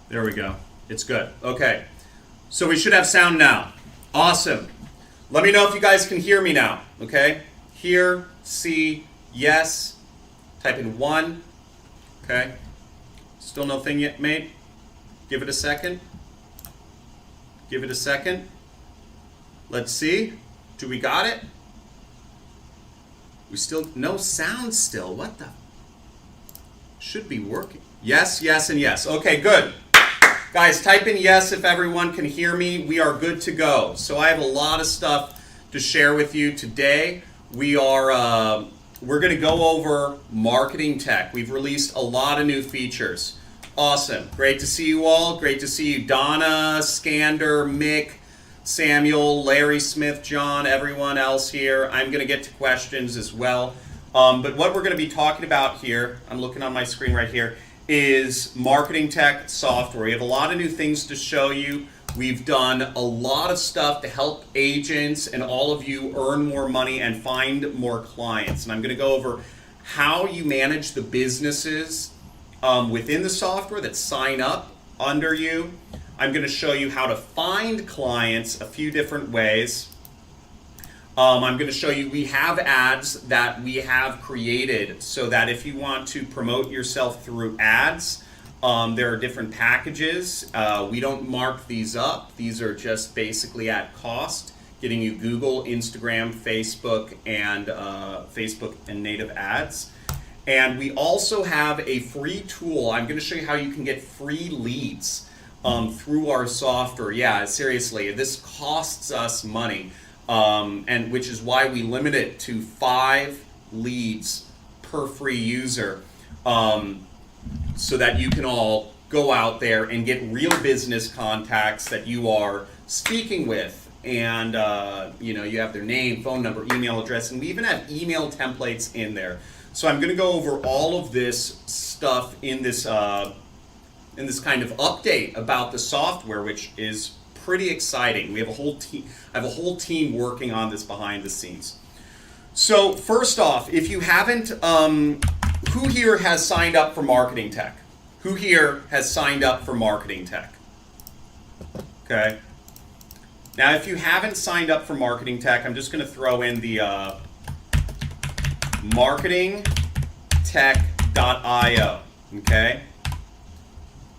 There we go. It's good. Okay. So we should have sound now. Awesome. Let me know if you guys can hear me now. Okay. Hear, see, yes. Type in 1. Okay. Still no thing yet made? Give it a second. Give it a second. Let's see. Do we got it? We still, no sound still. What the? Should be working. Yes, yes, and yes. Okay, good. Guys, type in yes if everyone can hear me. We are good to go. So I have a lot of stuff to share with you today. We're going to go over marketing tech. We've released a lot of new features. Awesome. Great to see you all. Great to see you, Donna, Skander, Mick, Samuel, Larry Smith, John, everyone else here. I'm going to get to questions as well. But what we're going to be talking about here, I'm looking on my screen right here, is marketing tech software. We have a lot of new things to show you. We've done a lot of stuff to help agents and all of you earn more money and find more clients. And I'm going to go over how you manage the businesses within the software that sign up under you. I'm going to show you how to find clients a few different ways. I'm going to show you, we have ads that we have created so that if you want to promote yourself through ads, there are different packages. We don't mark these up. These are just basically at cost, getting you Google, Instagram, Facebook and native ads. And we also have a free tool. I'm going to show you how you can get free leads through our software. Yeah, seriously, this costs us money. And which is why we limit it to 5 leads per free user, so that you can all go out there and get real business contacts that you are speaking with, and you have their name, phone number, email address, and we even have email templates in there. So I'm going to go over all of this stuff in this kind of update about the software, which is pretty exciting. We have a whole team. I have a whole team working on this behind the scenes. So first off, if you haven't, who here has signed up for Marketing Tech? Who here has signed up for Marketing Tech? Okay. Now, if you haven't signed up for Marketing Tech, I'm just going to throw in the marketingtech.io. Okay.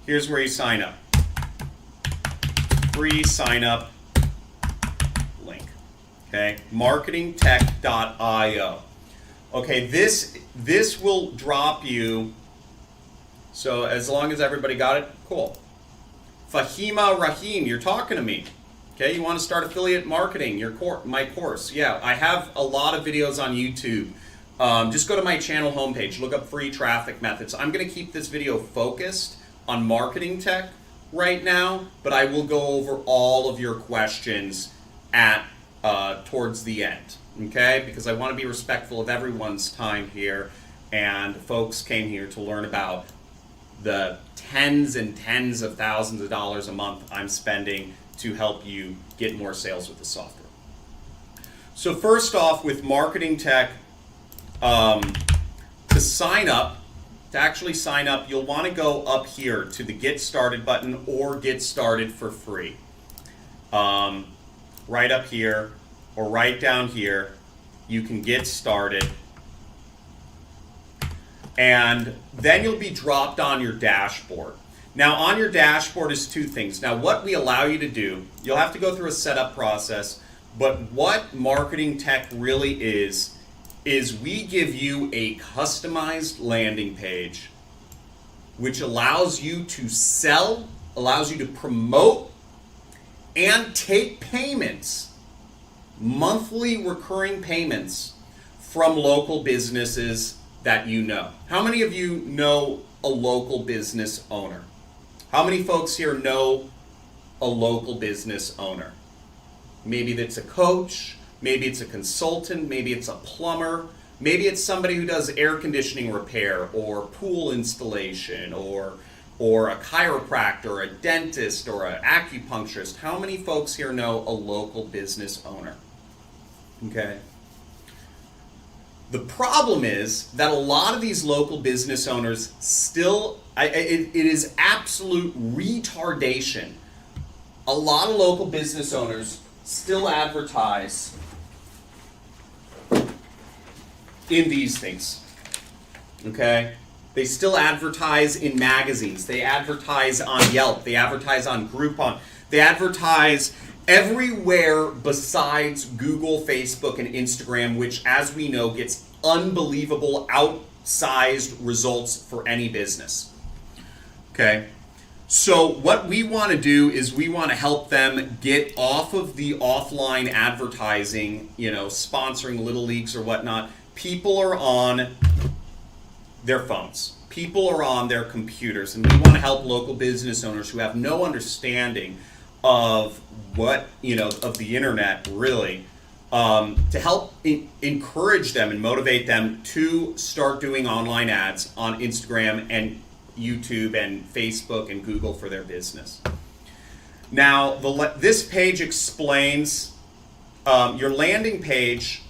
Here's where you sign up. Free sign up link. Okay, marketingtech.io. Okay, this will drop you. So as long as everybody got it, cool. Fahima Rahim, you're talking to me. Okay, you want to start affiliate marketing? My course. Yeah, I have a lot of videos on YouTube. Just go to my channel homepage, look up free traffic methods. I'm going to keep this video focused on marketing tech right now, but I will go over all of your questions at towards the end, okay? Because I want to be respectful of everyone's time here, and folks came here to learn about the tens and tens of thousands of dollars a month I'm spending to help you get more sales with the software. So first off, with Marketing Tech, to sign up, to actually sign up, you'll want to go up here to the Get Started button or Get Started for free. Right up here or right down here, you can get started. And then you'll be dropped on your dashboard. Now on your dashboard is 2 things. Now what we allow you to do, you'll have to go through a setup process, but what Marketing Tech really is we give you a customized landing page which allows you to sell, allows you to promote, and take payments, monthly recurring payments from local businesses that you know? How many of you know a local business owner? How many folks here know a local business owner? Maybe it's a coach, maybe it's a consultant, maybe it's a plumber, maybe it's somebody who does air conditioning repair or pool installation or a chiropractor or a dentist or an acupuncturist. How many folks here know a local business owner? Okay. The problem is that a lot of these local business owners still, it is absolute retardation. A lot of local business owners still advertise in these things, okay? They still advertise in magazines. They advertise on Yelp. They advertise on Groupon. They advertise everywhere besides Google, Facebook, and Instagram, which, as we know, gets unbelievable outsized results for any business. Okay? So what we want to do is we want to help them get off of the offline advertising, sponsoring little leagues or whatnot. People are on their phones. People are on their computers, and we want to help local business owners who have no understanding of of the internet, really, to help encourage them and motivate them to start doing online ads on Instagram and YouTube and Facebook and Google for their business. Now, this page explains, your landing page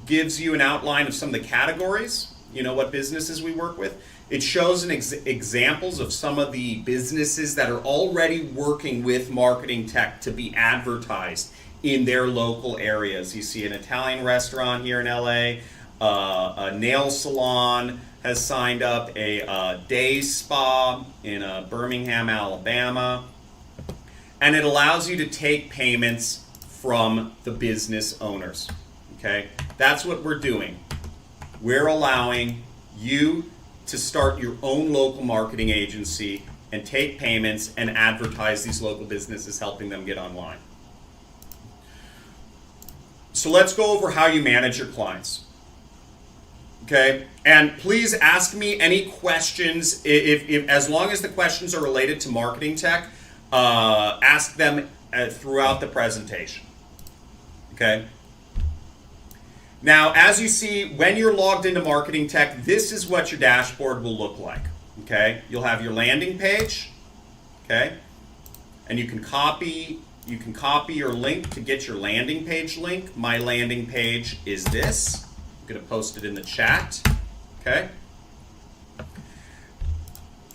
gives you an outline of some of the categories, what businesses we work with. It shows examples of some of the businesses that are already working with marketing tech to be advertised in their local areas. You see an Italian restaurant here in LA, a nail salon has signed up, a day spa in Birmingham, Alabama, and it allows you to take payments from the business owners. Okay, that's what we're doing. We're allowing you to start your own local marketing agency and take payments and advertise these local businesses, helping them get online. So let's go over how you manage your clients. Okay, and please ask me any questions. If as long as the questions are related to marketing tech, ask them throughout the presentation. Okay. Now, as you see, when you're logged into marketing tech, this is what your dashboard will look like. Okay, you'll have your landing page. Okay, and you can copy your link to get your landing page link. My landing page is this. I'm going to post it in the chat. Okay,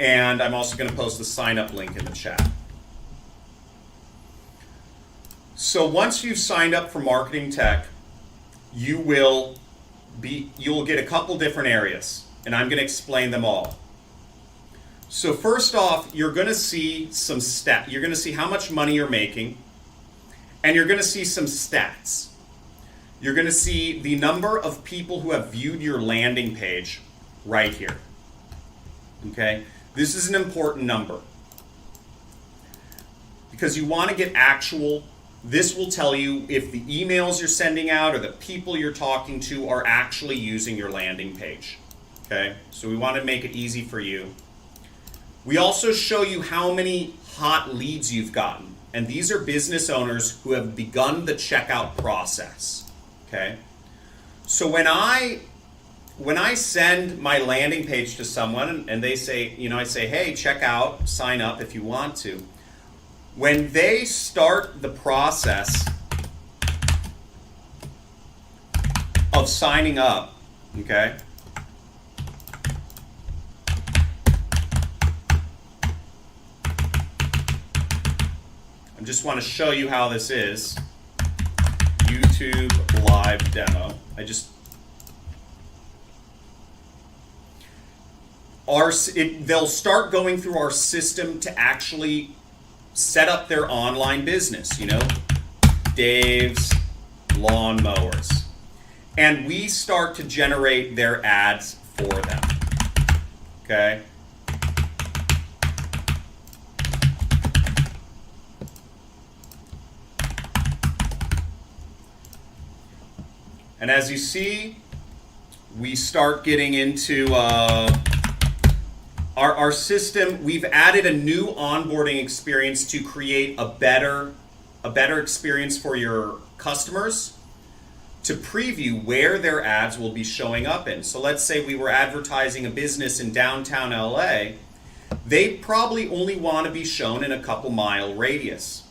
and I'm also going to post the sign up link in the chat. So once you've signed up for marketing tech, you'll get a couple different areas, and I'm going to explain them all. So first off, you're going to see some you're going to see how much money you're making, and you're going to see some stats. You're going to see the number of people who have viewed your landing page right here. Okay? This is an important number because you want to get actual. This will tell you if the emails you're sending out or the people you're talking to are actually using your landing page. Okay? So we want to make it easy for you. We also show you how many hot leads you've gotten. And these are business owners who have begun the checkout process. Okay? So when I send my landing page to someone and they say, I say, hey, check out, sign up if you want to. When they start the process of signing up, okay, I just want to show you how this is. YouTube live demo. They'll start going through our system to actually set up their online business, Dave's Lawn Mowers. And we start to generate their ads for them. Okay? And as you see, we start getting into our system. We've added a new onboarding experience to create a better experience for your customers to preview where their ads will be showing up in. So let's say we were advertising a business in downtown LA. They probably only want to be shown in a couple mile radius.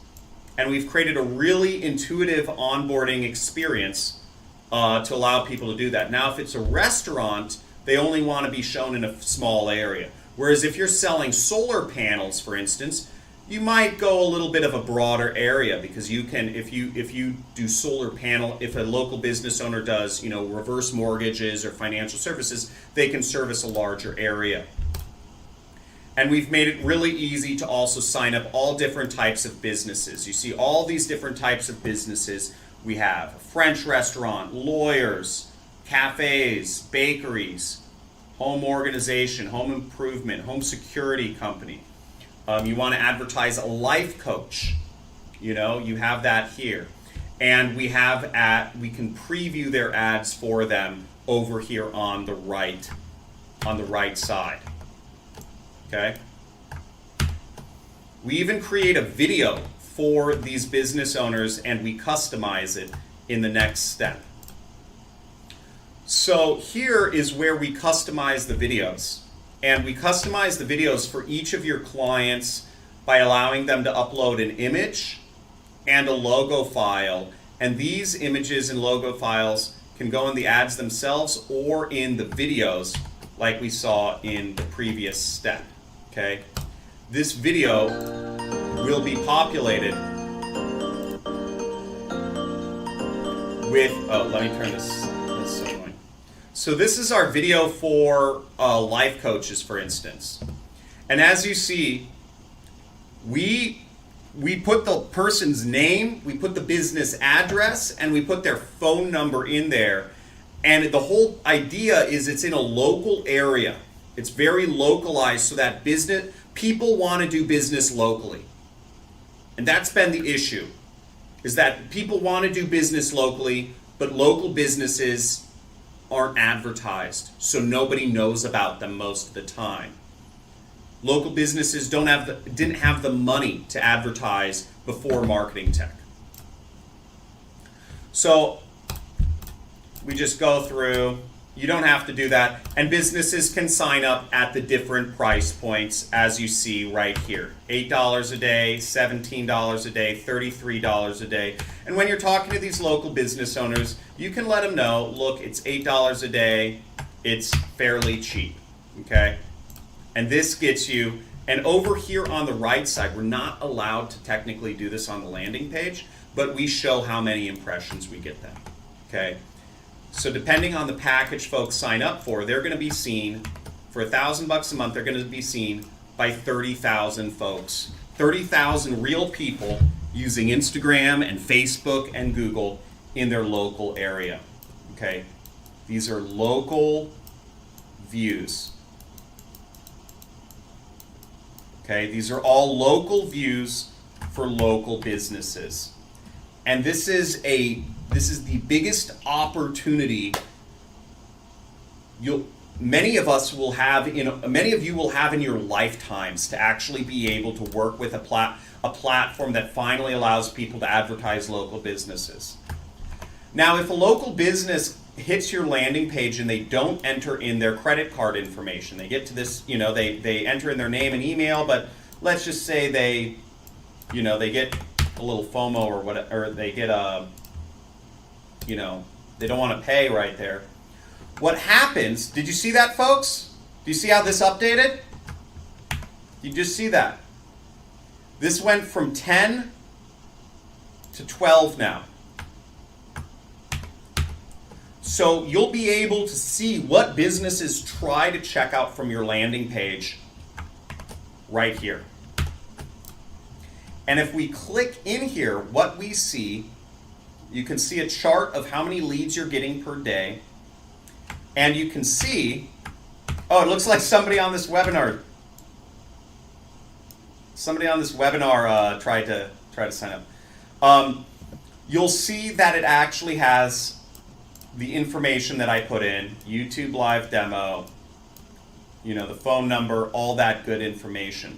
And we've created a really intuitive onboarding experience to allow people to do that. Now, if it's a restaurant, they only want to be shown in a small area. Whereas if you're selling solar panels, for instance, you might go a little bit of a broader area, because you can, if you do solar panel, if a local business owner does, reverse mortgages or financial services, they can service a larger area. And we've made it really easy to also sign up all different types of businesses. You see all these different types of businesses we have: a French restaurant, lawyers, cafes, bakeries, home organization, home improvement, home security company. You want to advertise a life coach, you have that here. And we can preview their ads for them over here on the right side. Okay? We even create a video for these business owners, and we customize it in the next step. So here is where we customize the videos. And we customize the videos for each of your clients by allowing them to upload an image and a logo file. And these images and logo files can go in the ads themselves or in the videos, like we saw in the previous step. Okay? This video will be populated with, let me turn this so annoying. So this is our video for life coaches, for instance. And as you see, we put the person's name, we put the business address, and we put their phone number in there. And the whole idea is it's in a local area. It's very localized so that people want to do business locally. And that's been the issue, is that people want to do business locally, but local businesses aren't advertised, so nobody knows about them most of the time. Local businesses didn't have the money to advertise before marketing tech. So we just go through. You don't have to do that. And businesses can sign up at the different price points, as you see right here. $8 a day, $17 a day, $33 a day. And when you're talking to these local business owners, you can let them know, look, it's $8 a day. It's fairly cheap, okay? And this gets you, and over here on the right side, we're not allowed to technically do this on the landing page, but we show how many impressions we get them, okay? So depending on the package folks sign up for, they're going to be seen, for $1,000 a month, they're going to be seen by 30,000 folks, 30,000 real people using Instagram and Facebook and Google in their local area. Okay, these are local views. Okay, these are all local views for local businesses. And this is the biggest opportunity many of you will have in your lifetimes to actually be able to work with a platform that finally allows people to advertise local businesses. Now, if a local business hits your landing page and they don't enter in their credit card information, they get to this, they enter in their name and email, but let's just say they get a little FOMO or whatever, or they get they don't want to pay right there. What happens, did you see that, folks? Do you see how this updated? You just see that. This went from 10 to 12 now. So you'll be able to see what businesses try to check out from your landing page right here. And if we click in here, what we see, you can see a chart of how many leads you're getting per day. And you can see, it looks like somebody on this webinar tried to sign up. You'll see that it actually has the information that I put in, YouTube live demo, the phone number, all that good information.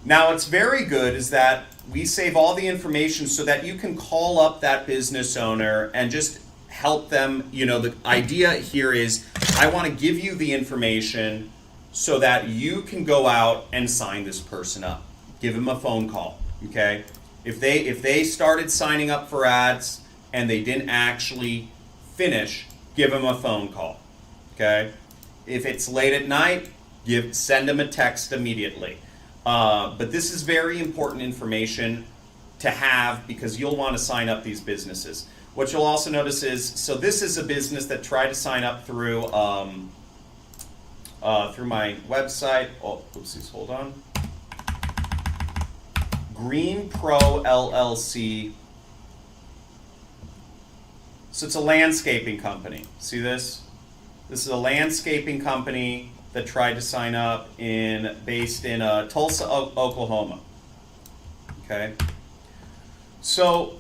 Now, what's very good is that we save all the information so that you can call up that business owner and just help them. The idea here is I want to give you the information so that you can go out and sign this person up. Give them a phone call, okay? If they started signing up for ads and they didn't actually finish, give them a phone call, okay? If it's late at night, send them a text immediately. But this is very important information to have because you'll want to sign up these businesses. What you'll also notice is, so this is a business that tried to sign up through my website. Oh, oopsies, hold on. Green Pro LLC. So it's a landscaping company. See this? This is a landscaping company that tried to sign up based in Tulsa, Oklahoma. Okay, so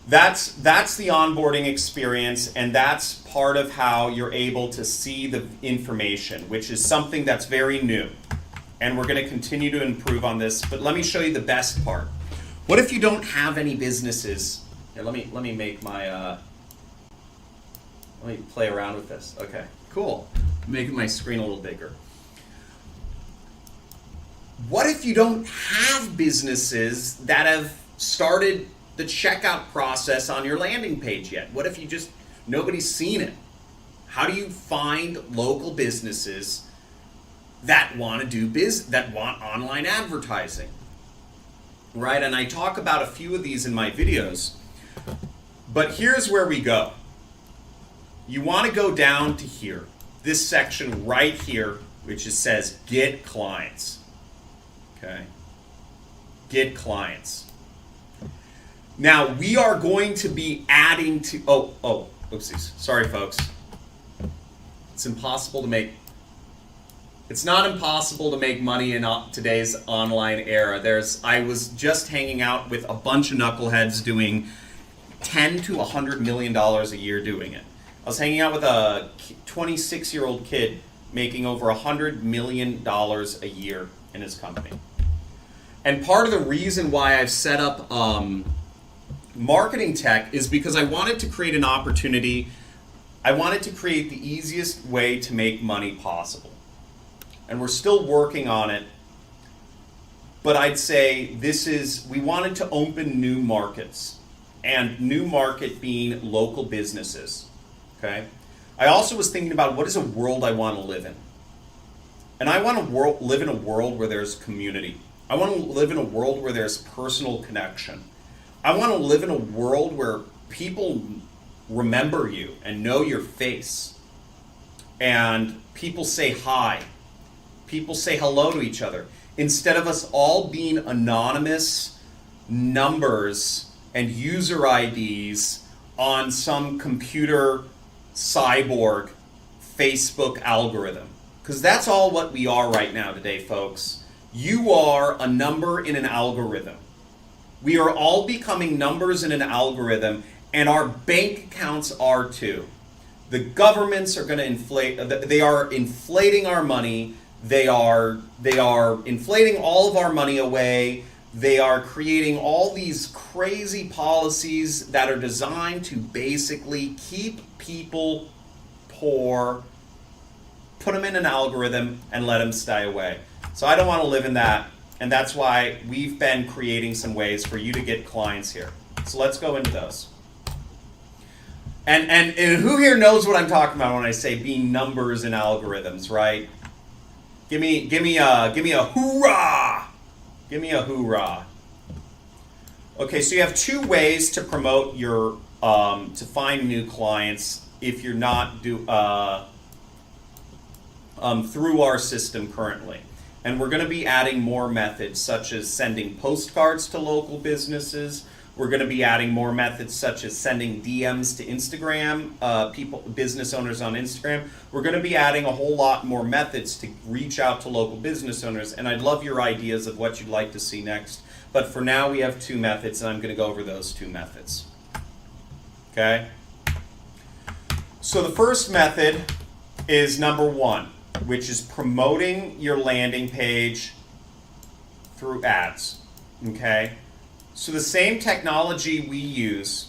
that's the onboarding experience, and that's part of how you're able to see the information, which is something that's very new, and we're going to continue to improve on this. But let me show you the best part. What if you don't have any businesses? Here, let me make my let me play around with this. Okay, cool. Making my screen a little bigger. What if you don't have businesses that have started the checkout process on your landing page yet? What if nobody's seen it? How do you find local businesses that want to that want online advertising? Right? And I talk about a few of these in my videos. But here's where we go. You want to go down to here. This section right here, which says get clients. Okay? Get clients. Now, we are going to be adding to, oopsies. Sorry, folks. It's not impossible to make money in today's online era. I was just hanging out with a bunch of knuckleheads doing $10 to $100 million a year doing it. I was hanging out with a 26-year-old kid making over $100 million a year in his company. And part of the reason why I've set up Marketing Tech is because I wanted to create an opportunity. I wanted to create the easiest way to make money possible. And we're still working on it. But I'd say we wanted to open new markets. And new market being local businesses. Okay. I also was thinking about what is a world I want to live in. And I want to live in a world where there's community. I want to live in a world where there's personal connection. I want to live in a world where people remember you and know your face. And people say hi. People say hello to each other. Instead of us all being anonymous numbers and user IDs on some computer cyborg Facebook algorithm. Because that's all what we are right now today, folks. You are a number in an algorithm. We are all becoming numbers in an algorithm, and our bank accounts are too. The governments are going to inflate, they are inflating our money. They are inflating all of our money away. They are creating all these crazy policies that are designed to basically keep people poor, put them in an algorithm, and let them stay away. So I don't want to live in that, and that's why we've been creating some ways for you to get clients here. So let's go into those. And who here knows what I'm talking about when I say being numbers in algorithms, right? Give me a hoorah! Give me a hoorah. Okay, so you have two ways to promote your, to find new clients if you're not through our system currently. And we're going to be adding more methods such as sending postcards to local businesses. We're going to be adding more methods such as sending DMs to Instagram, business owners on Instagram. We're going to be adding a whole lot more methods to reach out to local business owners, and I'd love your ideas of what you'd like to see next. But for now, we have two methods, and I'm going to go over those two methods. Okay? So the first method is number one, which is promoting your landing page through ads. Okay? So the same technology we use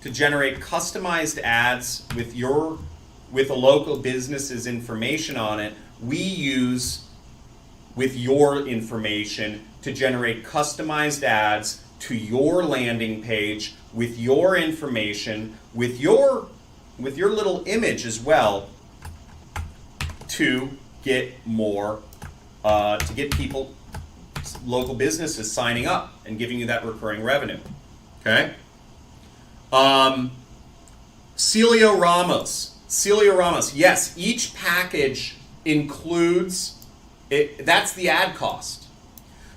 to generate customized ads with a local business's information on it, we use with your information to generate customized ads to your landing page with your information, with your little image as well, to get more, to get people, local businesses signing up and giving you that recurring revenue. Okay? Celio Ramos, yes, each package includes, that's the ad cost.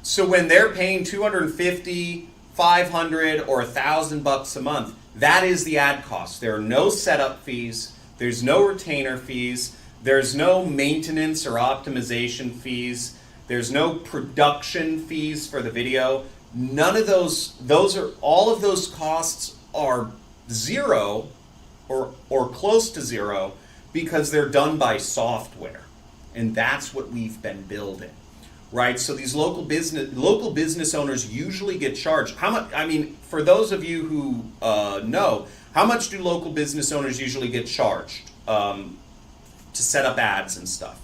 So when they're paying $250, $500, or $1,000 a month, that is the ad cost. There are no setup fees, there's no retainer fees, there's no maintenance or optimization fees, there's no production fees for the video. None of all of those costs are zero or close to zero because they're done by software. And that's what we've been building. Right? So these local business owners usually get charged. How much? I mean, for those of you who know, how much do local business owners usually get charged to set up ads and stuff?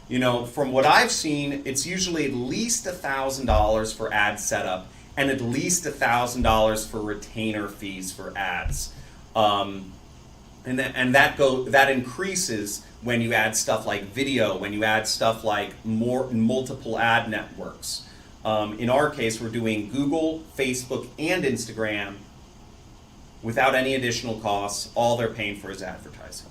You know, from what I've seen, it's usually at least $1,000 for ad setup and at least $1,000 for retainer fees for ads, and that increases when you add stuff like video, when you add stuff like multiple ad networks. In our case, we're doing Google, Facebook, and Instagram without any additional costs. All they're paying for is advertising.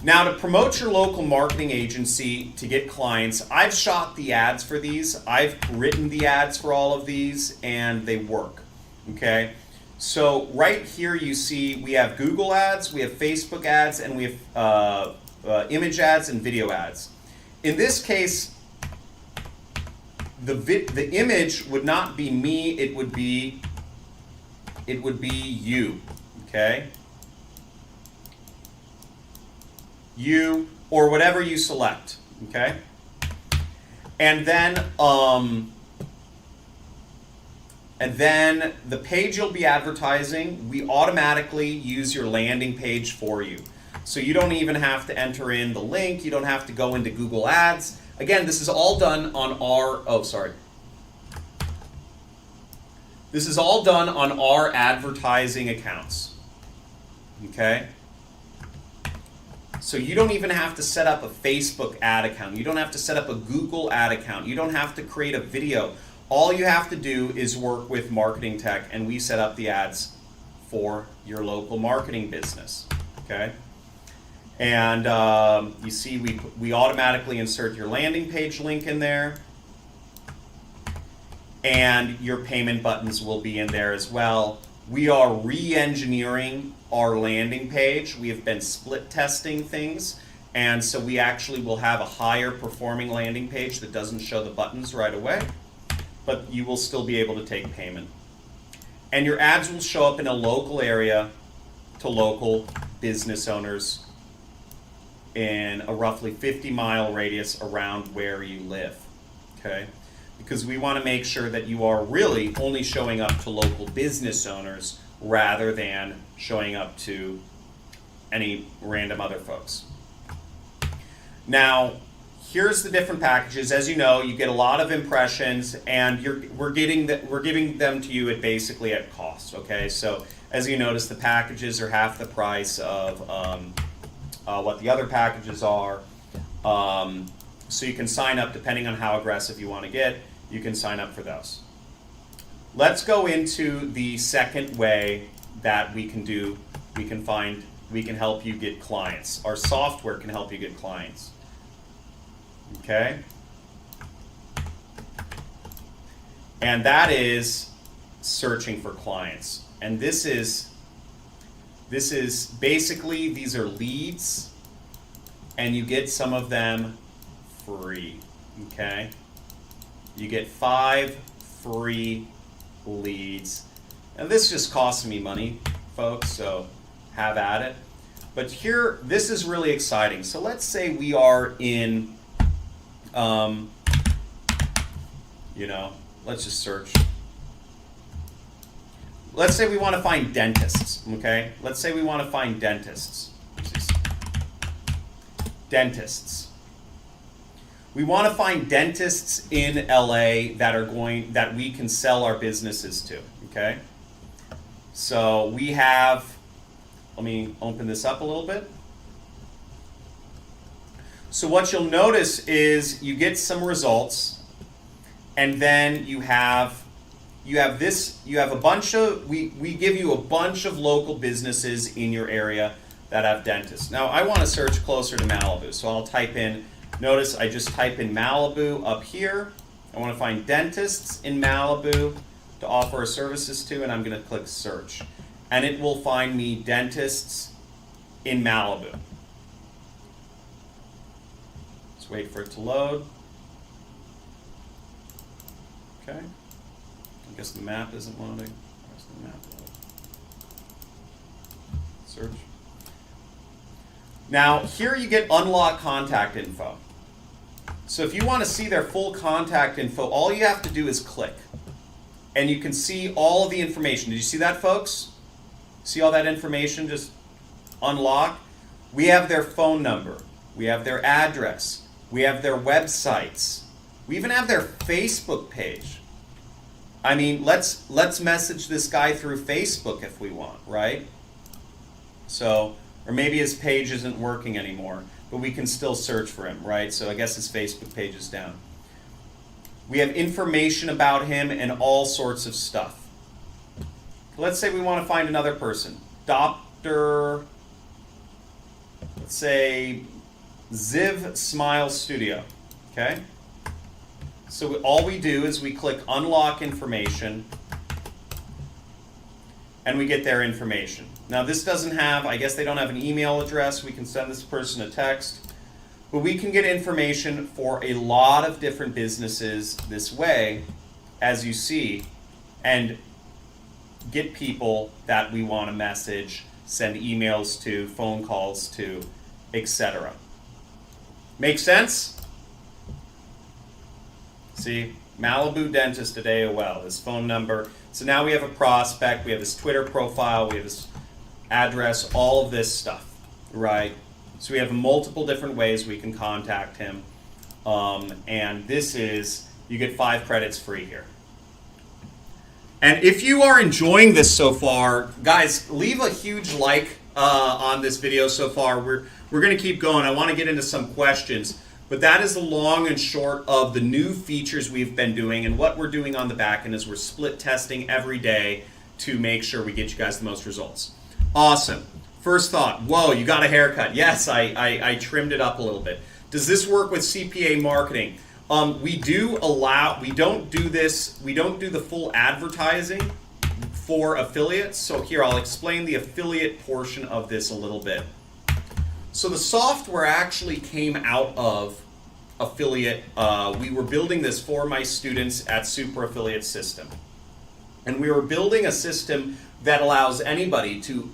Now, to promote your local marketing agency to get clients, I've shot the ads for these. I've written the ads for all of these, and they work. Okay? So right here you see we have Google ads, we have Facebook ads, and we have image ads and video ads. In this case, the image would not be me, it would be you. Okay? You or whatever you select. Okay? And then the page you'll be advertising, we automatically use your landing page for you. So you don't even have to enter in the link. You don't have to go into Google Ads. Again, this is all done on This is all done on our advertising accounts. Okay? So you don't even have to set up a Facebook ad account. You don't have to set up a Google ad account. You don't have to create a video. All you have to do is work with Marketing Tech, and we set up the ads for your local marketing business. Okay? And you see we automatically insert your landing page link in there, and your payment buttons will be in there as well. We are re-engineering our landing page. We have been split testing things, and so we actually will have a higher performing landing page that doesn't show the buttons right away, but you will still be able to take payment. And your ads will show up in a local area to local business owners in a roughly 50-mile radius around where you live. Okay? Because we want to make sure that you are really only showing up to local business owners rather than showing up to any random other folks. Now, here's the different packages. As you know, you get a lot of impressions, and we're giving them to you basically at cost. Okay, so as you notice, the packages are half the price of what the other packages are. So you can sign up depending on how aggressive you want to get. You can sign up for those. Let's go into the second way that we can help you get clients. Our software can help you get clients. Okay? And that is searching for clients. And this is basically, these are leads, and you get some of them free. Okay? You get 5 free leads. And this just costs me money folks, so have at it. But here, this is really exciting. So let's say we are in, let's just search. Let's say we want to find dentists, okay? Let's say we want to find dentists. Dentists. We want to find dentists in LA that we can sell our businesses to, okay? So we have, let me open this up a little bit. So what you'll notice is you get some results, and then you have a bunch of, we give you a bunch of local businesses in your area that have dentists. Now I want to search closer to Malibu, so I'll type in, notice I just type in Malibu up here. I want to find dentists in Malibu to offer our services to, and I'm going to click search. And it will find me dentists in Malibu. Let's wait for it to load. Okay. I guess the map isn't loading. Where's the map load? Search. Now, here you get unlock contact info. So if you want to see their full contact info, all you have to do is click. And you can see all of the information. Did you see that, folks? See all that information just unlock? We have their phone number. We have their address. We have their websites. We even have their Facebook page. I mean, let's message this guy through Facebook if we want, right? So, or maybe his page isn't working anymore, but we can still search for him, right? So I guess his Facebook page is down. We have information about him and all sorts of stuff. Let's say we want to find another person. Dr. Let's say Ziv Smile Studio, okay? So all we do is we click unlock information, and we get their information. Now this doesn't have, I guess they don't have an email address. We can send this person a text. But we can get information for a lot of different businesses this way, as you see, and get people that we want to message, send emails to, phone calls to, etc. Make sense? See, Malibu Dentist at AOL, his phone number. So now we have a prospect, we have his Twitter profile, we have his address, all of this stuff, right? So we have multiple different ways we can contact him. And this is, you get 5 credits free here. And if you are enjoying this so far, guys, leave a huge like on this video so far. We're going to keep going. I want to get into some questions. But that is the long and short of the new features we've been doing. And what we're doing on the back end is we're split testing every day to make sure we get you guys the most results. Awesome. First thought, whoa, you got a haircut. Yes, I trimmed it up a little bit. Does this work with CPA marketing? We don't do the full advertising for affiliates. So here, I'll explain the affiliate portion of this a little bit. So the software actually came out of affiliate. We were building this for my students at Super Affiliate System. And we were building a system that allows anybody to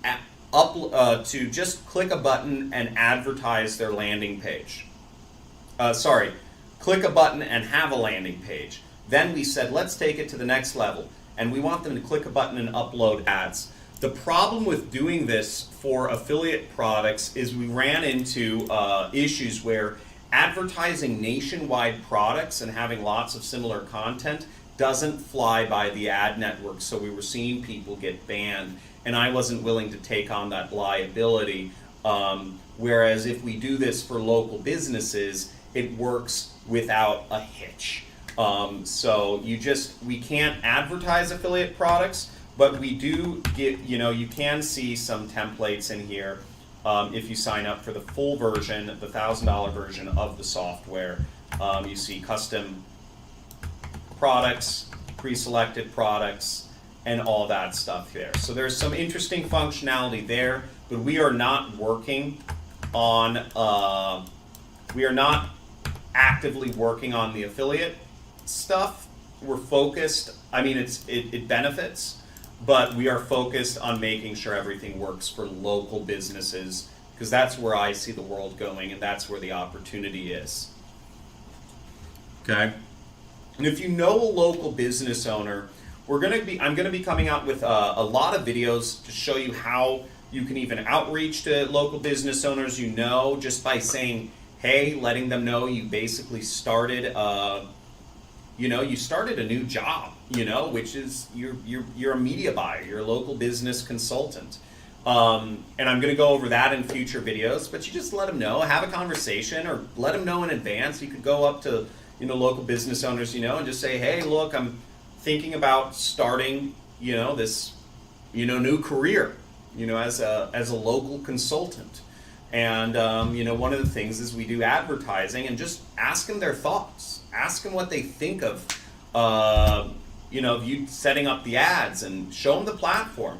just click a button and advertise their landing page. Click a button and have a landing page. Then we said, let's take it to the next level. And we want them to click a button and upload ads. The problem with doing this for affiliate products is we ran into issues where advertising nationwide products and having lots of similar content doesn't fly by the ad network. So we were seeing people get banned, and I wasn't willing to take on that liability. Whereas if we do this for local businesses, it works without a hitch. So we can't advertise affiliate products, but we do get, you can see some templates in here if you sign up for the full version, the $1,000 version of the software. You see custom products, pre-selected products, and all that stuff there. So there's some interesting functionality there, but we are not working on, we are not actively working on the affiliate stuff. We're focused, it benefits, but we are focused on making sure everything works for local businesses, because that's where I see the world going, and that's where the opportunity is. Okay? And if you know a local business owner, I'm going to be coming out with a lot of videos to show you how you can even outreach to local business owners just by saying, hey, letting them know you basically started you started a new job, which is you're a media buyer, you're a local business consultant. And I'm going to go over that in future videos, but you just let them know, have a conversation, or let them know in advance. You could go up to local business owners, and just say, hey, look, I'm thinking about starting, this, new career, as a local consultant. And, one of the things is we do advertising, and just ask them their thoughts. Ask them what they think of, you setting up the ads, and show them the platform.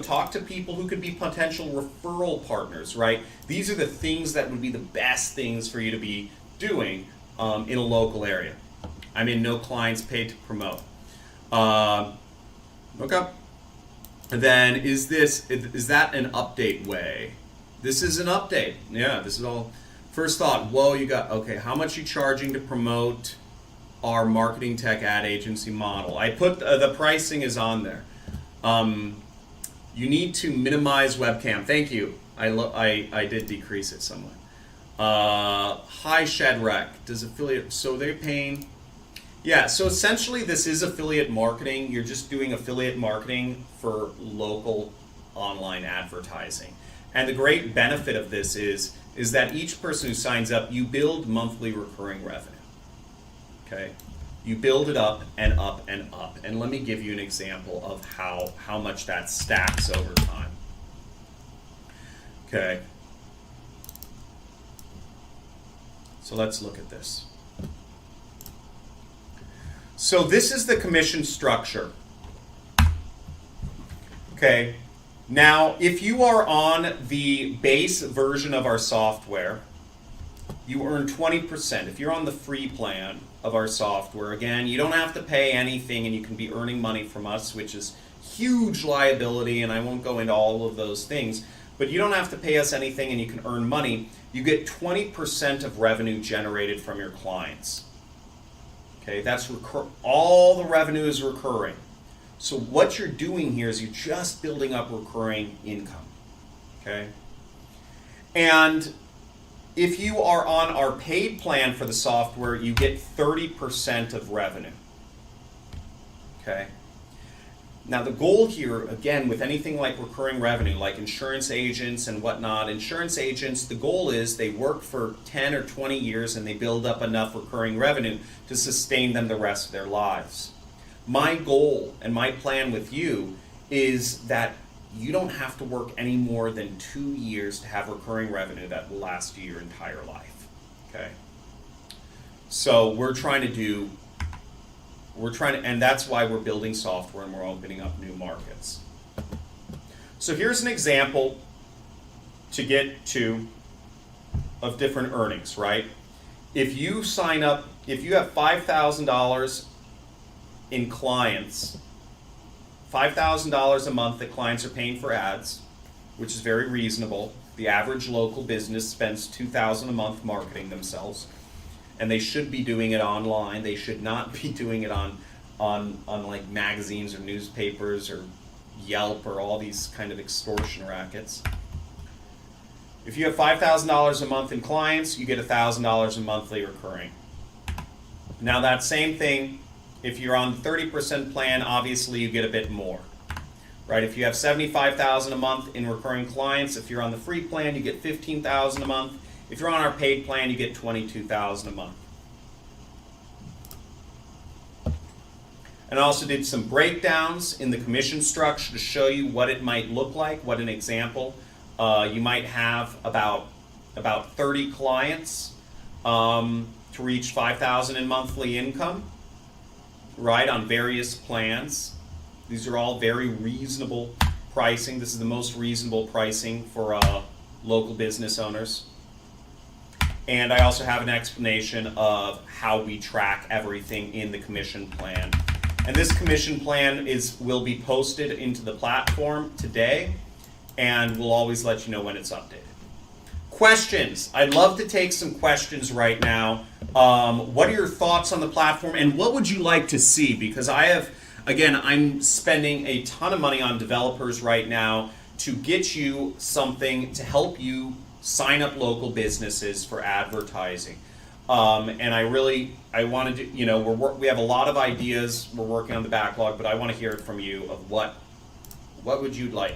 Talk to people who could be potential referral partners, right? These are the things that would be the best things for you to be doing in a local area. I mean, no clients paid to promote. Okay. And then is that an update way? This is an update. Yeah, this is all. First thought, okay, how much you charging to promote our marketing tech ad agency model? I put, the pricing is on there. You need to minimize webcam. Thank you. I did decrease it somewhat. Hi Shedrec, does affiliate, so they're paying, yeah, so essentially this is affiliate marketing. You're just doing affiliate marketing for local online advertising. And the great benefit of this is that each person who signs up, you build monthly recurring revenue. Okay? You build it up and up and up. And let me give you an example of how much that stacks over time. Okay. So let's look at this. So this is the commission structure. Okay. Now, if you are on the base version of our software, you earn 20%. If you're on the free plan of our software, again, you don't have to pay anything, and you can be earning money from us, which is huge liability, and I won't go into all of those things, but you don't have to pay us anything, and you can earn money. You get 20% of revenue generated from your clients. Okay, that's all the revenue is recurring. So what you're doing here is you're just building up recurring income. Okay? And if you are on our paid plan for the software, you get 30% of revenue. Okay? Now the goal here, again, with anything like recurring revenue, like insurance agents and whatnot, insurance agents, the goal is they work for 10 or 20 years and they build up enough recurring revenue to sustain them the rest of their lives. My goal and my plan with you is that you don't have to work any more than 2 years to have recurring revenue that will last you your entire life. Okay? So and that's why we're building software and we're opening up new markets. So here's an example to get to of different earnings, right? If you sign up, if you have $5,000 in clients, $5,000 a month that clients are paying for ads, which is very reasonable. The average local business spends $2,000 a month marketing themselves, and they should be doing it online. They should not be doing it on like magazines or newspapers or Yelp or all these kind of extortion rackets. If you have $5,000 a month in clients, you get $1,000 a monthly recurring. Now that same thing, if you're on the 30% plan, obviously you get a bit more, right? If you have $75,000 a month in recurring clients, if you're on the free plan, you get $15,000 a month. If you're on our paid plan, you get $22,000 a month. And I also did some breakdowns in the commission structure to show you what it might look like, what an example. You might have about 30 clients to reach $5,000 in monthly income, right, on various plans. These are all very reasonable pricing. This is the most reasonable pricing for local business owners. And I also have an explanation of how we track everything in the commission plan And this commission plan will be posted into the platform today, and we'll always let you know when it's updated. Questions. I'd love to take some questions right now. What are your thoughts on the platform, and what would you like to see? Because I'm spending a ton of money on developers right now to get you something to help you sign up local businesses for advertising. And I wanted to, we have a lot of ideas. We're working on the backlog, but I want to hear it from you of what would you like?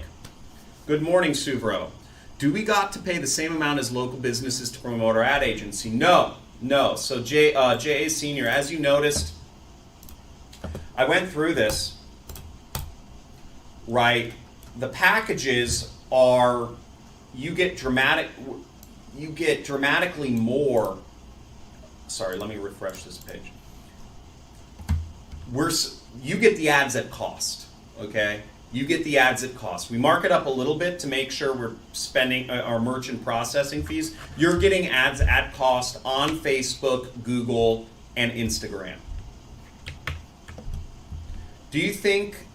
Good morning, Suvro. Do we got to pay the same amount as local businesses to promote our ad agency? No. So J.A. Senior, as you noticed, I went through this, right? The packages are, you get dramatically more. Sorry, let me refresh this page. You get the ads at cost, okay? You get the ads at cost. We mark it up a little bit to make sure we're spending our merchant processing fees. You're getting ads at cost on Facebook, Google, and Instagram. Do you think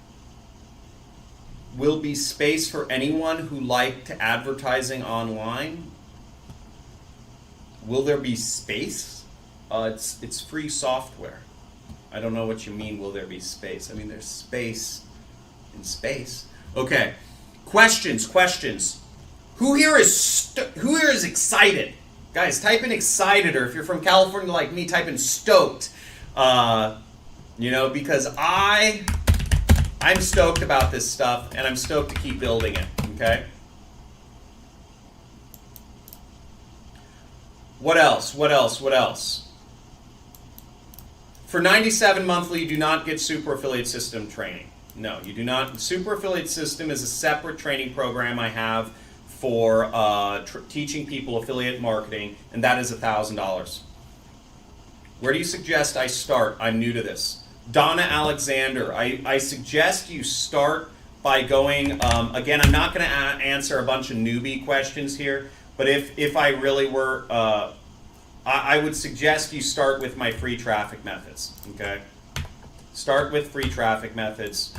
will be space for anyone who liked advertising online? Will there be space? It's free software. I don't know what you mean, will there be space? I mean, there's space in space. Okay, questions. Who here is excited? Guys, type in excited, or if you're from California like me, type in stoked. Because I'm stoked about this stuff, and I'm stoked to keep building it, okay? What else? For $97 monthly, you do not get Super Affiliate System training. No, you do not. Super Affiliate System is a separate training program I have for teaching people affiliate marketing, and that is $1,000. Where do you suggest I start? I'm new to this. Donna Alexander, I suggest you start by going, again, I'm not going to answer a bunch of newbie questions here, but if I really were, I would suggest you start with my free traffic methods, okay? Start with free traffic methods.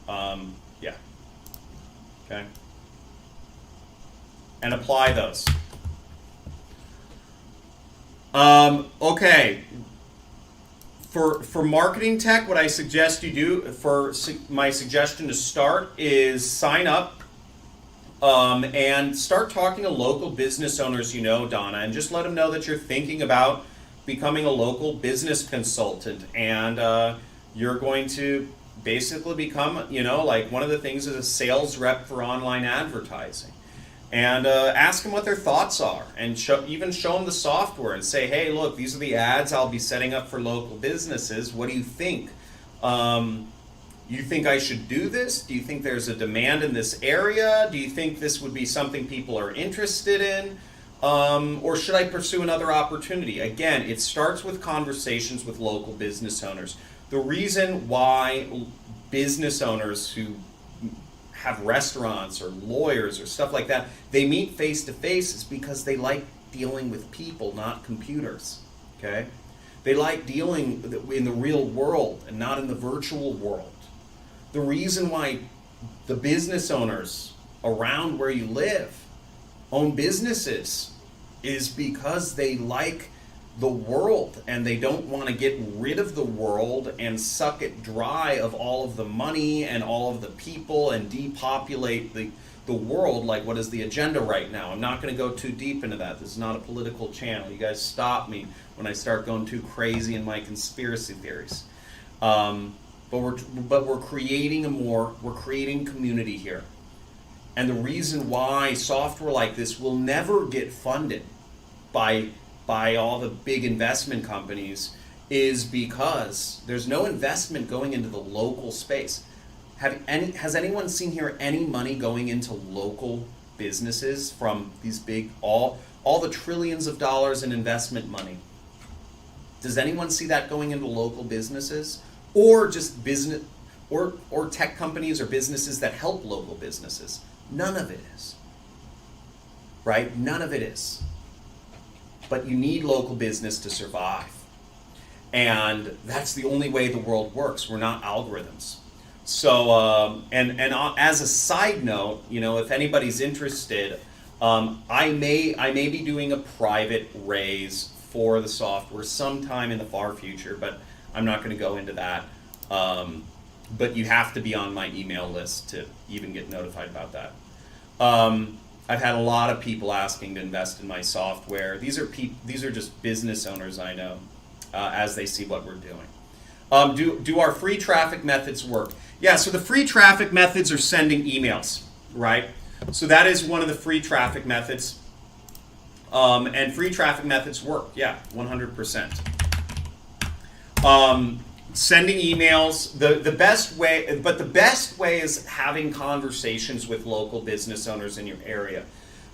Yeah. Okay. And apply those. Okay. For marketing tech, what I suggest you do, my suggestion to start is sign up and start talking to local business owners, Donna, and just let them know that you're thinking about becoming a local business consultant, and you're going to basically become, one of the things is a sales rep for online advertising. And ask them what their thoughts are, and even show them the software and say, hey, look, these are the ads I'll be setting up for local businesses. What do you think? You think I should do this? Do you think there's a demand in this area? Do you think this would be something people are interested in? Or should I pursue another opportunity? Again, it starts with conversations with local business owners. The reason why business owners who have restaurants or lawyers or stuff like that, they meet face to face is because they like dealing with people, not computers, okay? They like dealing in the real world and not in the virtual world. The reason why the business owners around where you live own businesses is because they like the world and they don't want to get rid of the world and suck it dry of all of the money and all of the people and depopulate the world like what is the agenda right now. I'm not going to go too deep into that. This is not a political channel. You guys stop me when I start going too crazy in my conspiracy theories. But we're creating we're creating community here. And the reason why software like this will never get funded by all the big investment companies is because there's no investment going into the local space. Has anyone seen here any money going into local businesses from these big, all the trillions of dollars in investment money? Does anyone see that going into local businesses? Or just business, or tech companies or businesses that help local businesses? None of it is. Right? None of it is. But you need local business to survive. And that's the only way the world works. We're not algorithms. So, as a side note, if anybody's interested, I may be doing a private raise for the software sometime in the far future, but I'm not going to go into that. But you have to be on my email list to even get notified about that. I've had a lot of people asking to invest in my software. These are just business owners I know, as they see what we're doing. Do our free traffic methods work? Yeah, so the free traffic methods are sending emails, right? So that is one of the free traffic methods. And free traffic methods work, yeah, 100%. Sending emails, the best way is having conversations with local business owners in your area,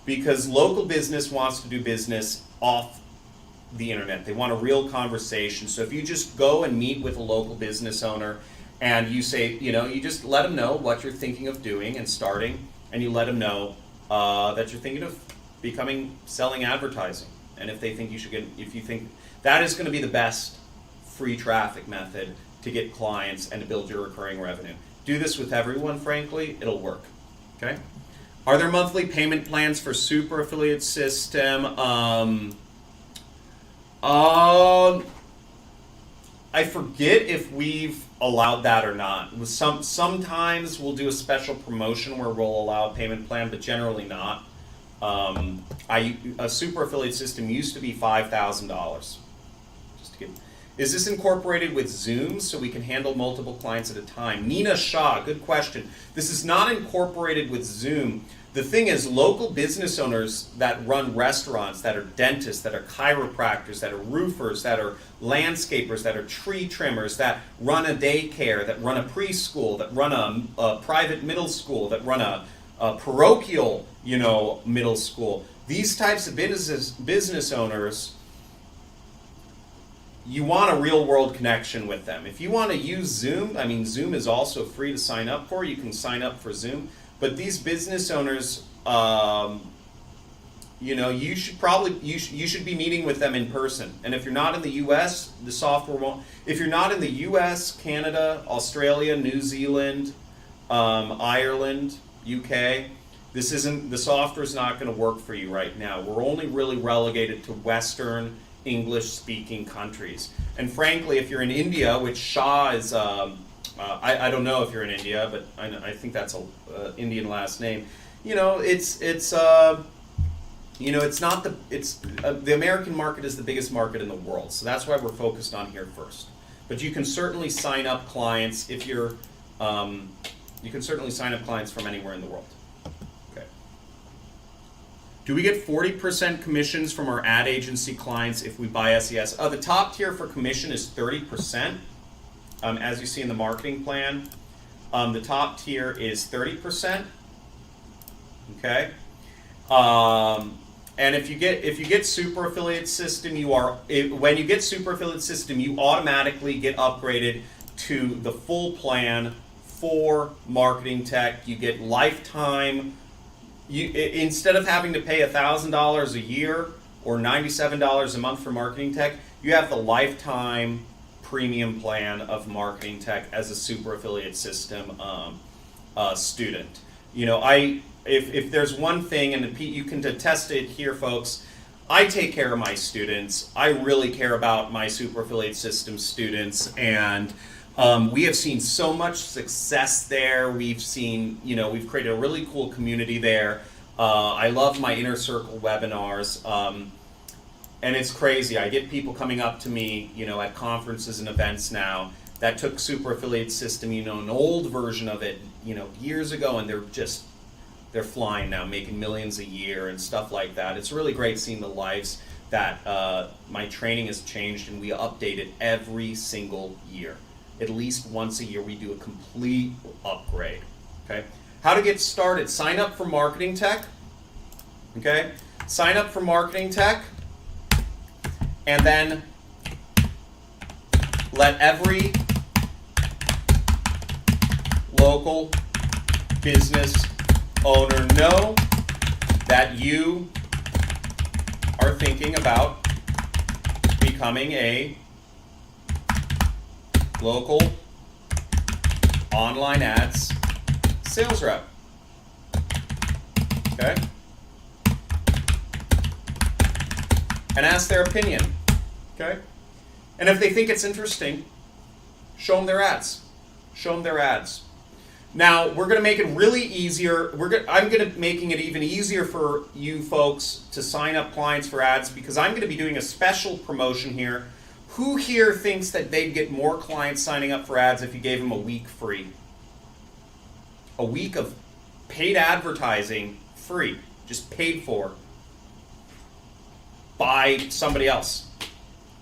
because local business wants to do business off the internet. They want a real conversation. So if you just go and meet with a local business owner and you say, you just let them know what you're thinking of doing and starting, and you let them know that you're thinking of selling advertising. And if you think that is going to be the best free traffic method to get clients and to build your recurring revenue. Do this with everyone, frankly, it'll work. Okay? Are there monthly payment plans for super affiliate system? I forget if we've allowed that or not. Sometimes we'll do a special promotion where we'll allow a payment plan, but generally not. A super affiliate system used to be $5,000. Is this incorporated with Zoom so we can handle multiple clients at a time? Nina Shah, good question. This is not incorporated with Zoom. The thing is, local business owners that run restaurants, that are dentists, that are chiropractors, that are roofers, that are landscapers, that are tree trimmers, that run a daycare, that run a preschool, that run a private middle school, that run a parochial, middle school. These types of business owners, you want a real world connection with them. If you want to use Zoom, Zoom is also free to sign up for. You can sign up for Zoom. But these business owners, you should be meeting with them in person. And if you're not in the U.S., the software won't. If you're not in the U.S., Canada, Australia, New Zealand, Ireland, UK, the software is not going to work for you right now. We're only really relegated to Western English-speaking countries. And frankly, if you're in India, which Shah is, I don't know if you're in India, but I think that's an Indian last name. It's not the American market is the biggest market in the world, so that's why we're focused on here first. But you can certainly sign up clients if you're, you can certainly sign up clients from anywhere in the world. Do we get 40% commissions from our ad agency clients if we buy SES? The top tier for commission is 30%. As you see in the marketing plan, the top tier is 30%. Okay. And if you get super affiliate system, when you get super affiliate system, you automatically get upgraded to the full plan for marketing tech. You get lifetime. Instead of having to pay $1,000 a year or $97 a month for marketing tech, you have the lifetime premium plan of marketing tech as a super affiliate system student. If there's one thing, and you can attest it here, folks, I take care of my students. I really care about my super affiliate system students, and we have seen so much success there. We've created a really cool community there. I love my Inner Circle webinars. And it's crazy. I get people coming up to me, at conferences and events now that took super affiliate system, an old version of it, years ago, and they're flying now, making millions a year and stuff like that. It's really great seeing the lives that my training has changed, and we update it every single year. At least once a year, we do a complete upgrade. Okay. How to get started? Sign up for Marketing Tech. Okay. Sign up for Marketing Tech, and then let every local business owner know that you are thinking about becoming a Local online ads sales rep. Okay? And ask their opinion. Okay? And if they think it's interesting, show them their ads. Show them their ads. Now, we're going to make it really easier. I'm going to making it even easier for you folks to sign up clients for ads because I'm going to be doing a special promotion here. Who here thinks that they'd get more clients signing up for ads if you gave them a week free? A week of paid advertising free, just paid for by somebody else.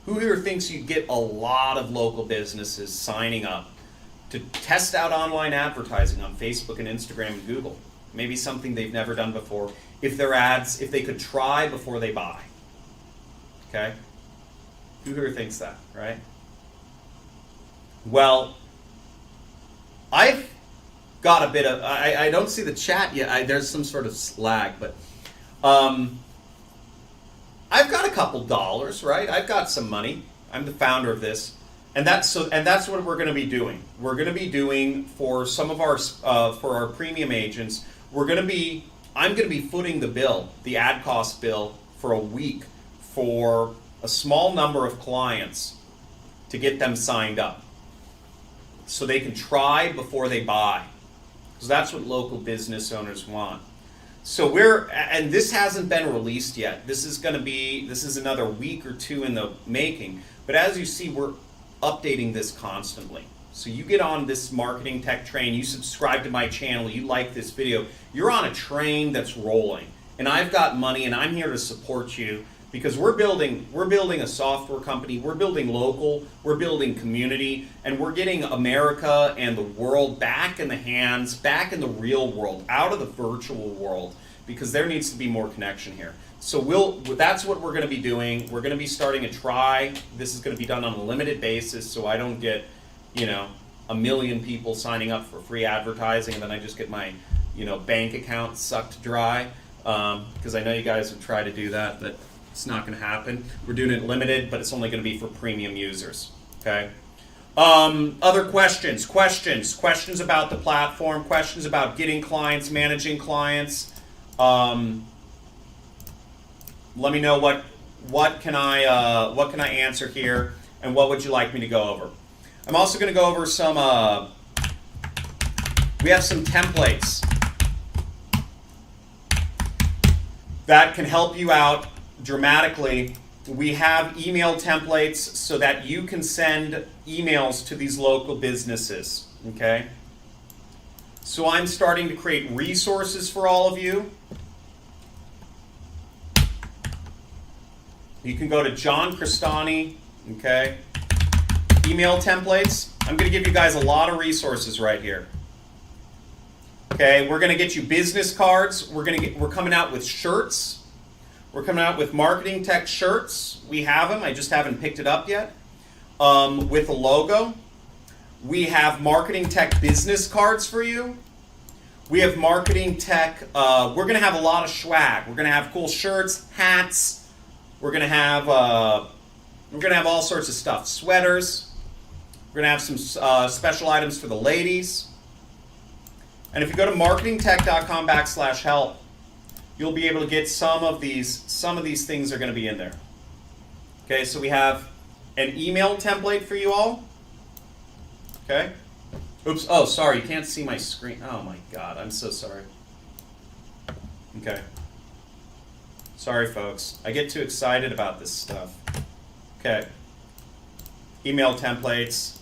Who here thinks you'd get a lot of local businesses signing up to test out online advertising on Facebook and Instagram and Google? Maybe something they've never done before. If their ads, if they could try before they buy. Okay? Who here thinks that, right? Well, I've got a bit of, I don't see the chat yet. There's some sort of lag, but I've got a couple dollars, right? I've got some money. I'm the founder of this. And that's what we're going to be doing. We're going to be doing for some of our for our premium agents. I'm going to be footing the bill, the ad cost bill, for a week for a small number of clients to get them signed up, so they can try before they buy, because that's what local business owners want. So and this hasn't been released yet. This is another week or two in the making. But as you see, we're updating this constantly. So you get on this marketing tech train, you subscribe to my channel, you like this video, you're on a train that's rolling. And I've got money and I'm here to support you because we're building a software company, we're building local, we're building community, and we're getting America and the world back in the real world, out of the virtual world, because there needs to be more connection here. So that's what we're going to be doing. We're going to be starting a try. This is going to be done on a limited basis, so I don't get, 1 million people signing up for free advertising, and then I just get my, bank account sucked dry. Because I know you guys would try to do that, but it's not going to happen. We're doing it limited, but it's only going to be for premium users. Okay. Other questions about the platform, questions about getting clients, managing clients. Let me know what can I answer here, and what would you like me to go over. I'm also going to go over some. We have some templates that can help you out dramatically. We have email templates so that you can send emails to these local businesses. Okay. So I'm starting to create resources for all of you. You can go to John Crestani, okay? Email templates. I'm going to give you guys a lot of resources right here. Okay, we're going to get you business cards. We're coming out with shirts. We're coming out with marketing tech shirts. We have them. I just haven't picked it up yet. With a logo. We have marketing tech business cards for you. We have marketing tech. We're going to have a lot of swag. We're going to have cool shirts, hats. We're going to have all sorts of stuff. Sweaters. We're going to have some special items for the ladies. And if you go to marketingtech.com/help, you'll be able to get some of these things are going to be in there. Okay, so we have an email template for you all. Okay. Oops. Oh, sorry. You can't see my screen. Oh my God. I'm so sorry. Okay. Sorry, folks. I get too excited about this stuff. Okay. Email templates.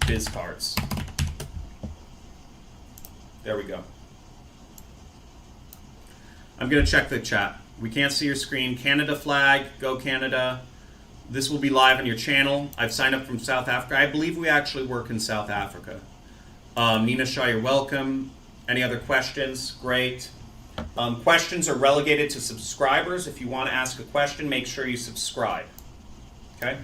Biz cards. There we go. I'm going to check the chat. We can't see your screen. Canada flag. Go Canada. This will be live on your channel. I've signed up from South Africa. I believe we actually work in South Africa. Nina Shaw, you're welcome. Any other questions? Great. Questions are relegated to subscribers. If you want to ask a question, make sure you subscribe. Okay.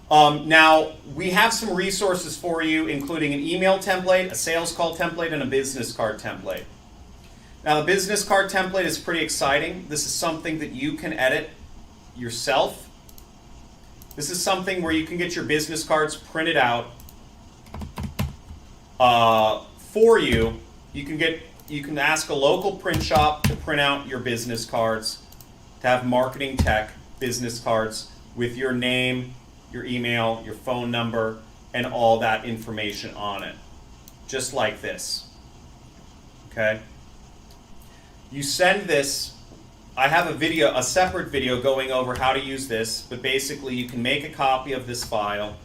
Now, we have some resources for you, including an email template, a sales call template, and a business card template. Now, the business card template is pretty exciting. This is something that you can edit yourself. This is something where you can get your business cards printed out for you. You can ask a local print shop to print out your business cards, to have Marketing Tech business cards with your name, your email, your phone number, and all that information on it. Just like this. Okay? You send this. I have a separate video going over how to use this, but basically you can make a copy of this file.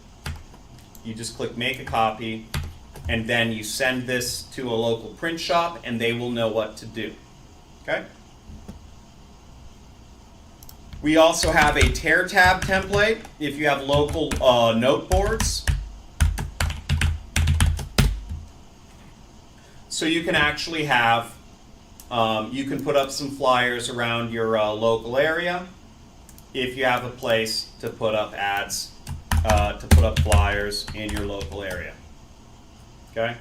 You just click make a copy, and then you send this to a local print shop, and they will know what to do. Okay? We also have a tear tab template if you have local note boards. So you can actually have, you can put up some flyers around your local area if you have a place to put up ads, to put up flyers in your local area. Okay?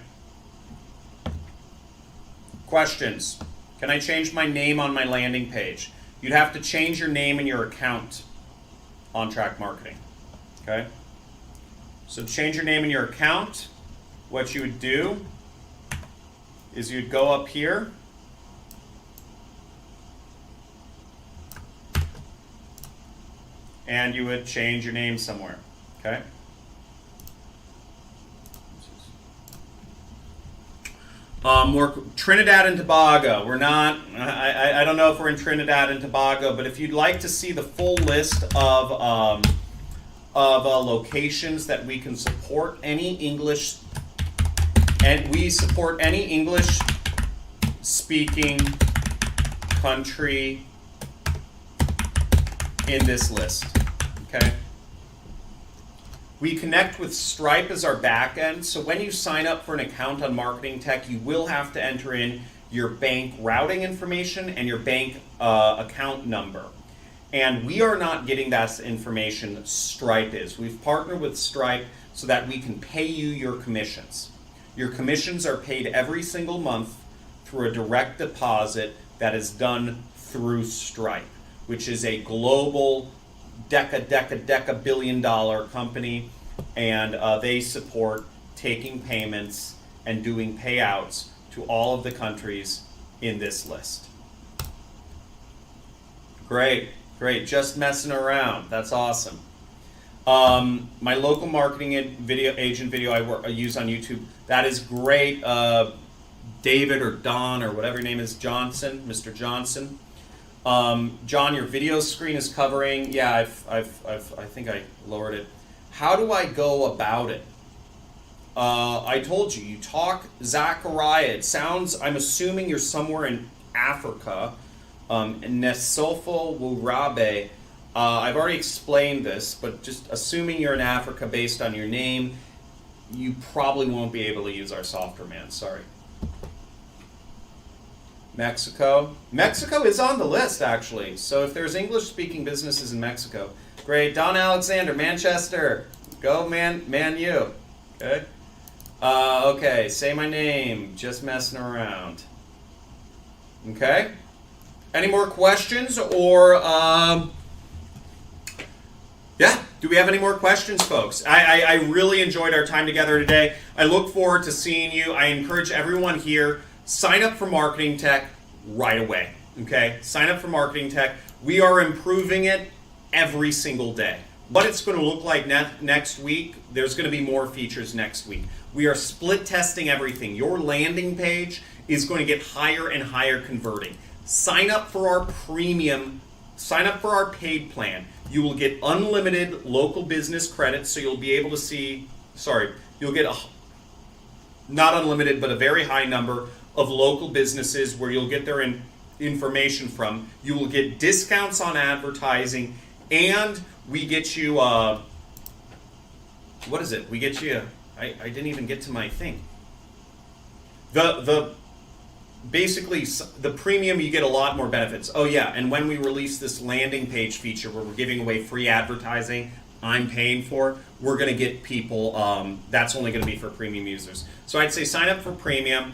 Questions? Can I change my name on my landing page? You'd have to change your name and your account on Track Marketing. Okay? So to change your name and your account, what you would do is you'd go up here and you would change your name somewhere. Okay? More Trinidad and Tobago. We're not. I don't know if we're in Trinidad and Tobago, but if you'd like to see the full list of locations that we can support any English, and we support any English speaking country in this list. Okay. We connect with Stripe as our backend, so when you sign up for an account on Marketing Tech, you will have to enter in your bank routing information and your bank account number. And we are not getting that information, Stripe is. We've partnered with Stripe so that we can pay you your commissions. Your commissions are paid every single month through a direct deposit that is done through Stripe, which is a global deca billion-dollar company, and they support taking payments and doing payouts to all of the countries in this list. Great, just messing around. That's awesome. My local marketing agent video I use on YouTube, that is great. David or Don or whatever your name is, Johnson, Mr. Johnson. John, your video screen is covering. Yeah, I think I lowered it. How do I go about it? I told you, you talk Zachariah. It sounds, I'm assuming you're somewhere in Africa. Nesofo Wurabe. I've already explained this, but just assuming you're in Africa based on your name, you probably won't be able to use our software, man. Sorry. Mexico. Mexico is on the list, actually. So if there's English-speaking businesses in Mexico, great. Don Alexander, Manchester. Go, Man U. Okay. Okay, say my name. Just messing around. Okay. Any more questions or, yeah, do we have any more questions, folks? I really enjoyed our time together today. I look forward to seeing you. I encourage everyone here, sign up for Marketing Tech right away, okay? Sign up for Marketing Tech. We are improving it every single day. What it's going to look like next week, there's going to be more features next week. We are split testing everything. Your landing page is going to get higher and higher converting. Sign up for our premium, sign up for our paid plan. You will get unlimited local business credits, so you'll be able to see, you'll get not unlimited, but a very high number of local businesses where you'll get their information from. You will get discounts on advertising, and we get you, what is it? We get you, I didn't even get to my thing. Basically, the premium, you get a lot more benefits. Oh yeah, and when we release this landing page feature where we're giving away free advertising, I'm paying for, we're going to get people, that's only going to be for premium users. So I'd say sign up for premium,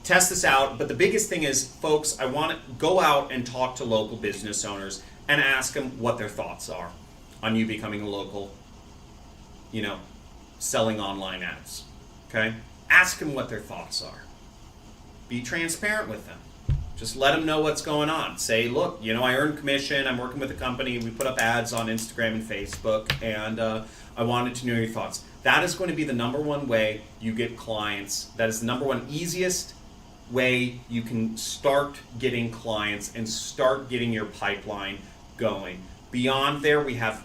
test this out, but the biggest thing is, folks, I want to go out and talk to local business owners and ask them what their thoughts are. on you becoming a local, selling online ads. Okay? Ask them what their thoughts are. Be transparent with them. Just let them know what's going on. Say, look, I earn commission. I'm working with a company. We put up ads on Instagram and Facebook, and I wanted to know your thoughts. That is going to be the number one way you get clients. That is the number one easiest way you can start getting clients and start getting your pipeline going. Beyond there, we have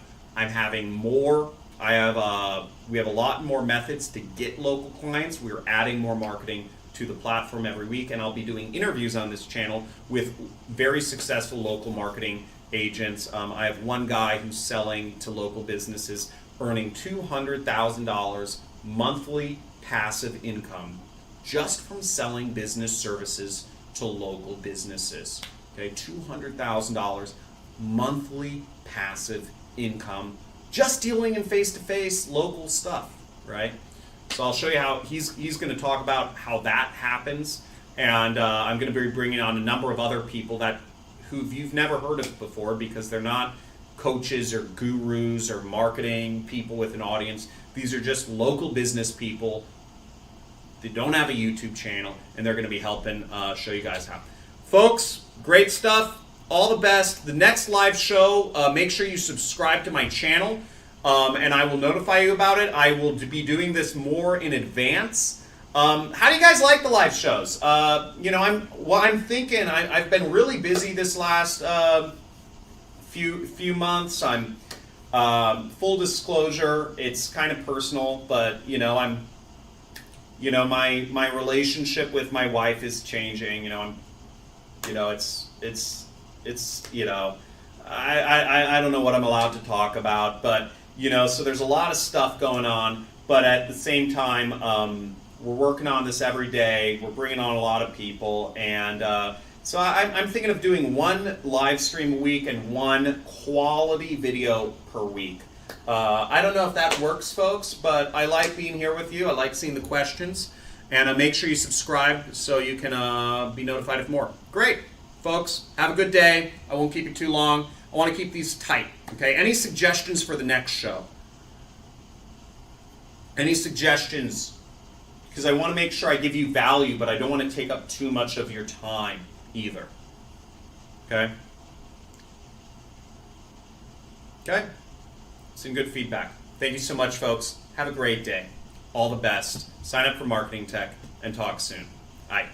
a lot more methods to get local clients. We're adding more marketing to the platform every week, and I'll be doing interviews on this channel with very successful local marketing agents. I have one guy who's selling to local businesses, earning $200,000 monthly passive income just from selling business services to local businesses. Okay, $200,000 monthly passive income just dealing in face-to-face local stuff, right? So I'll show you how he's going to talk about how that happens, and I'm going to be bringing on a number of other people who you've never heard of before, because they're not coaches or gurus or marketing people with an audience. These are just local business people. They don't have a YouTube channel, and they're going to be helping show you guys how. Folks, great stuff. All the best. The next live show, make sure you subscribe to my channel. And I will notify you about it. I will be doing this more in advance. How do you guys like the live shows? I'm thinking. I've been really busy this last few months. I'm full disclosure. It's kind of personal, but my relationship with my wife is changing. I don't know what I'm allowed to talk about, but. So there's a lot of stuff going on, but at the same time, we're working on this every day. We're bringing on a lot of people, and so I'm thinking of doing one live stream a week and one quality video per week. I don't know if that works, folks, but I like being here with you. I like seeing the questions, and make sure you subscribe so you can be notified of more. Great, folks. Have a good day. I won't keep you too long. I want to keep these tight, okay? Any suggestions for the next show? Any suggestions? Because I want to make sure I give you value, but I don't want to take up too much of your time either. Okay? Okay? Some good feedback. Thank you so much, folks. Have a great day. All the best. Sign up for Marketing Tech and talk soon. Bye.